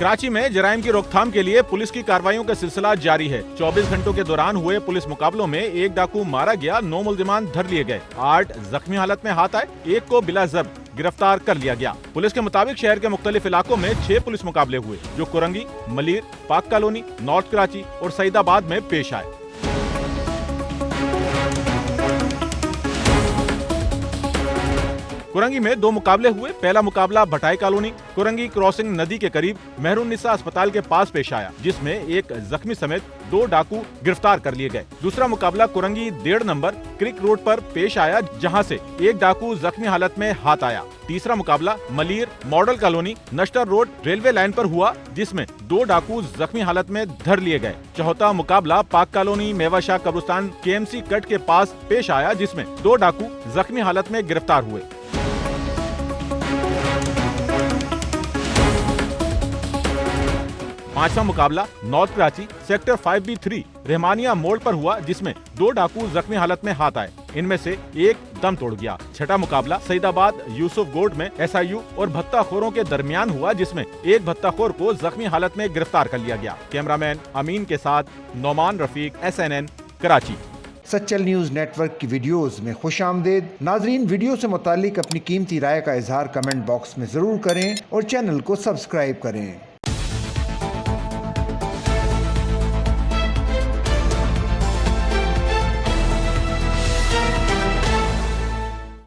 कराची में जराइम की रोकथाम के लिए पुलिस की कार्रवाइयों का सिलसिला जारी है। 24 घंटों के दौरान हुए पुलिस मुकाबलों में एक डाकू मारा गया, 9 मुलजिमान धर लिए गए, 8 जख्मी हालत में हाथ आए, एक को बिला जब्त गिरफ्तार कर लिया गया। पुलिस के मुताबिक शहर के मुख्तलिफ इलाकों में 6 पुलिस मुकाबले हुए, जो कुरंगी, मलीर, पाक कॉलोनी, नॉर्थ कराची और सईदाबाद में पेश आए। कुरंगी में 2 मुकाबले हुए। पहला मुकाबला भटाई कॉलोनी कुरंगी क्रॉसिंग नदी के करीब मेहरुन्निसा अस्पताल के पास पेश आया, जिसमें एक जख्मी समेत 2 डाकू गिरफ्तार कर लिए गए। दूसरा मुकाबला कुरंगी 1.5 नंबर क्रिक रोड पर पेश आया, जहां से एक डाकू जख्मी हालत में हाथ आया। तीसरा मुकाबला Malir model colony नश्तर road railway line पर हुआ, जिसमें 2 डाकू जख्मी हालत में धर लिए गए। चौथा मुकाबला पाक कॉलोनी मेवाशाह कब्रिस्तान KMC कट के पास पेश आया, जिसमें 2 डाकू जख्मी हालत में गिरफ्तार हुए। पांचवा मुकाबला north Karachi sector 5B3 Rahmania मोड़ पर हुआ, जिसमें 2 डाकू जख्मी हालत में हाथ आए, इनमें से एक दम तोड़ गया। छठा मुकाबला सईदाबाद यूसुफ गोड में SIU और भत्ताखोरों के दरमियान हुआ, जिसमें एक भत्ताखोर को जख्मी हालत में गिरफ्तार कर लिया गया। कैमरामैन अमीन के साथ Nauman Rafiq, SNN Karachi. Sachal news network की वीडियोस में खुशामदीद। नाजरीन, वीडियो से मुतालिक अपनी कीमती राय का इजहार कमेंट बॉक्स में ज़रूर करें और चैनल को सब्सक्राइब करें।